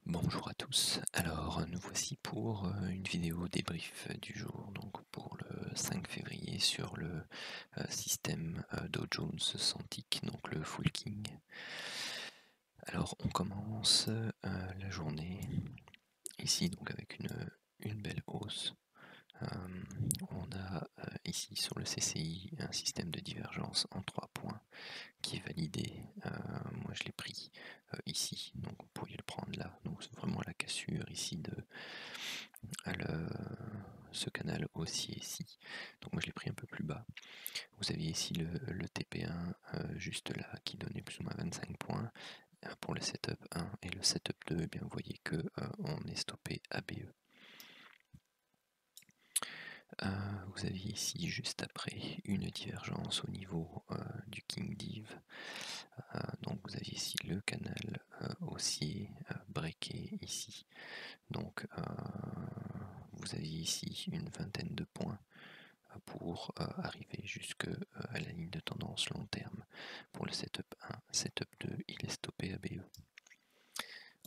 Bonjour à tous, alors nous voici pour une vidéo débrief du jour, donc pour le 5 février sur le système Dow Jones sans tick, donc le Full King. Alors on commence la journée ici donc avec une belle hausse. On a ici sur le CCI un système de divergence en 3 points qui est validé. Moi je l'ai pris ici, donc vous pourriez le prendre là. Donc c'est vraiment la cassure ici de ce canal haussier ici. Donc moi je l'ai pris un peu plus bas. Vous aviez ici le TP1 juste là qui donnait plus ou moins 25 points pour le setup 1 et le setup 2. Eh bien vous voyez que on est stoppé ABE. Vous aviez ici juste après une divergence au niveau du King Div. Donc vous aviez ici le canal haussier breaké ici. Donc vous aviez ici une vingtaine de points pour arriver jusqu'à la ligne de tendance long terme. Pour le setup 1, setup 2, il est stoppé ABE.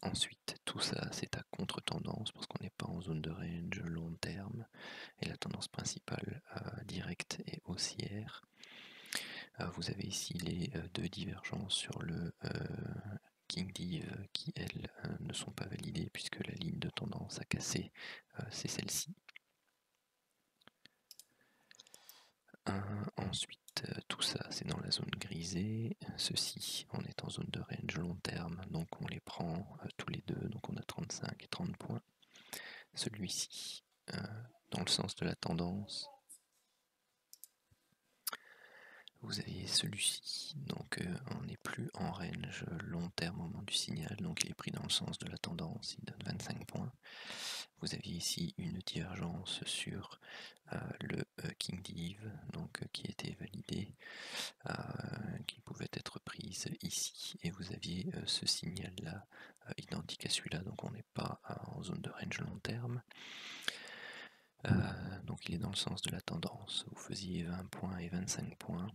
Ensuite, tout ça c'est à contre-tendance parce qu'on n'est pas en zone de range long terme et la tendance principale directe est haussière. Vous avez ici les deux divergences sur le King Div qui elles ne sont pas validées puisque la ligne de tendance à casser c'est celle-ci. Ensuite, tout ça c'est dans la zone grisée. Ceci, on est en zone de range long terme, donc on les prend tous les deux, donc on a 35 et 30 points. Celui-ci, dans le sens de la tendance. Vous aviez celui-ci, donc on n'est plus en range long terme au moment du signal, donc il est pris dans le sens de la tendance, il donne 25 points. Vous aviez ici une divergence sur le King Div, donc qui était validé, qui pouvait être prise ici, et vous aviez ce signal là identique à celui-là, donc on n'est pas en zone de range long terme. Donc il est dans le sens de la tendance. Vous faisiez 20 points et 25 points.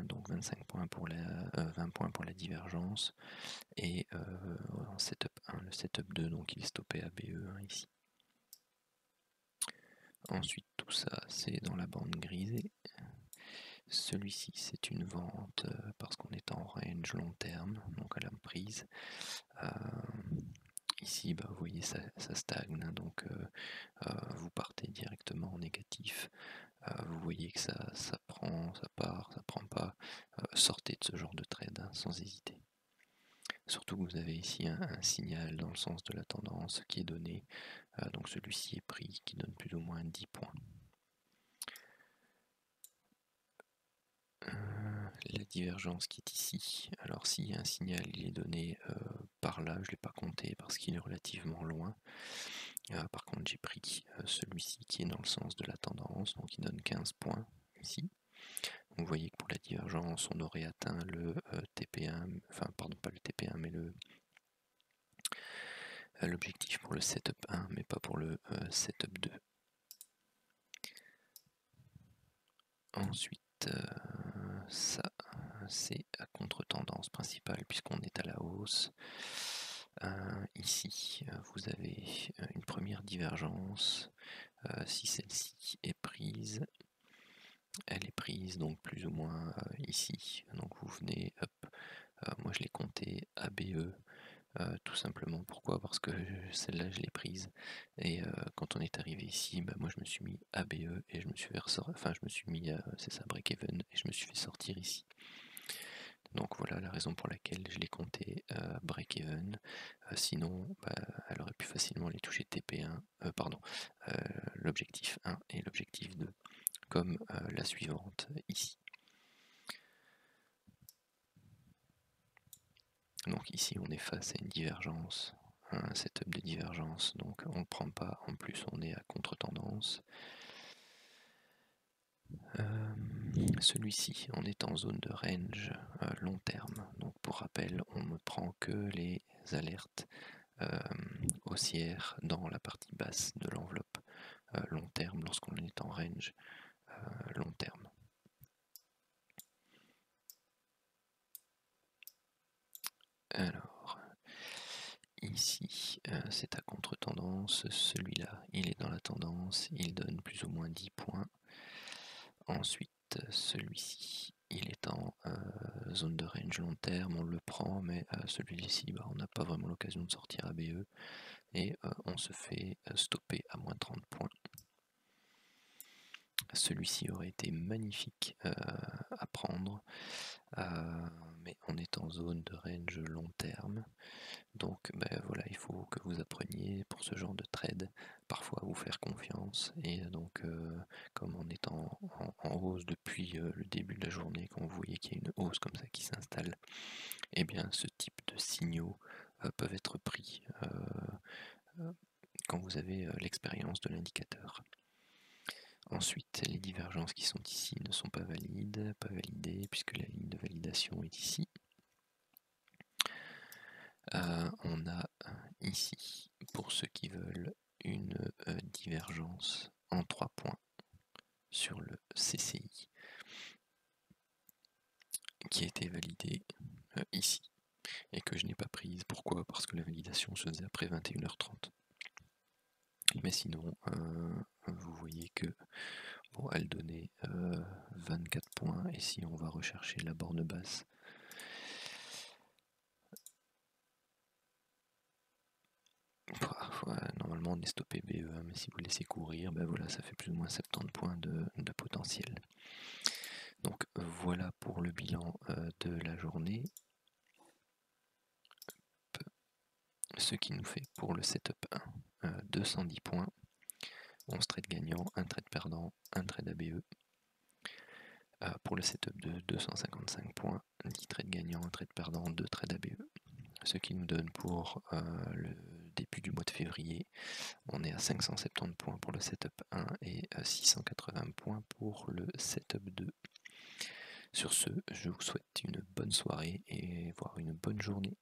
Donc 25 points pour 20 points pour la divergence et en setup 1, le setup 2, donc il est stoppé à BE1 ici. Ensuite tout ça c'est dans la bande grisée. Celui-ci c'est une vente parce qu'on est en range long terme, donc à la prise. Ici vous voyez ça stagne, hein, donc vous partez directement en négatif. Vous voyez que ça prend, ça part, ça prend pas. Sortez de ce genre de trade hein, sans hésiter. Surtout que vous avez ici un signal dans le sens de la tendance qui est donné. Donc celui-ci est pris, qui donne plus ou moins 10 points. La divergence qui est ici. Alors s'il y a un signal, il est donné par là. Je ne l'ai pas compté parce qu'il est relativement loin. Par contre, j'ai pris celui-ci qui est dans le sens de la tendance, donc il donne 15 points ici. Vous voyez que pour la divergence, on aurait atteint le TP1, enfin pardon, pas le TP1, mais l'objectif pour le setup 1, mais pas pour le setup 2. Ensuite, ça, c'est à contre-tendance principale puisqu'on est à la hausse. Ici, vous avez une première divergence. Si celle-ci est prise, elle est prise donc plus ou moins ici. Donc vous venez, hop, moi je l'ai compté ABE. Tout simplement, pourquoi? Parce que celle-là je l'ai prise et quand on est arrivé ici, moi je me suis mis ABE et je me suis fait ressortir, enfin je me suis mis c'est ça, break-even, et je me suis fait sortir ici. Donc voilà la raison pour laquelle je l'ai compté break-even. Sinon elle aurait pu facilement aller toucher TP1, pardon, l'objectif 1 et l'objectif 2 comme la suivante ici. Donc ici on est face à une divergence, un setup de divergence, donc on ne prend pas, en plus on est à contre-tendance. Celui-ci on est en zone de range long terme, donc pour rappel on ne prend que les alertes haussières dans la partie basse de l'enveloppe long terme lorsqu'on est en range long terme. Alors ici, c'est à contre-tendance. Celui-là, il est dans la tendance, il donne plus ou moins 10 points. Ensuite, celui-ci, il est en zone de range long terme, on le prend, mais celui-ci, on n'a pas vraiment l'occasion de sortir ABE et on se fait stopper à moins 30 points. Celui-ci aurait été magnifique à prendre, mais on est en zone de range long terme. Donc voilà, il faut que vous appreniez pour ce genre de trade parfois à vous faire confiance, et donc comme on est en hausse depuis le début de la journée, quand vous voyez qu'il y a une hausse comme ça qui s'installe, et bien ce type de signaux peuvent être pris quand vous avez l'expérience de l'indicateur. Ensuite, les divergences qui sont ici ne sont pas valides, pas validées, puisque la ligne de validation est ici. On a ici, pour ceux qui veulent, une divergence en 3 points sur le CCI qui a été validée ici et que je n'ai pas prise. Pourquoi? Parce que la validation se faisait après 21h30. Mais sinon, vous voyez que elle donnait 24 points, et si on va rechercher la borne basse, normalement on est stoppé BE1, mais si vous laissez courir, voilà, ça fait plus ou moins 70 points de potentiel. Donc voilà pour le bilan de la journée. Ce qui nous fait pour le setup 1 210 points, 11 trades gagnants, 1 trade perdant, 1 trade ABE. Pour le setup 2, 255 points, 10 trades gagnants, 1 trade perdant, 2 trades ABE. Ce qui nous donne pour le début du mois de février, on est à 570 points pour le setup 1 et 680 points pour le setup 2. Sur ce, je vous souhaite une bonne soirée et voire une bonne journée.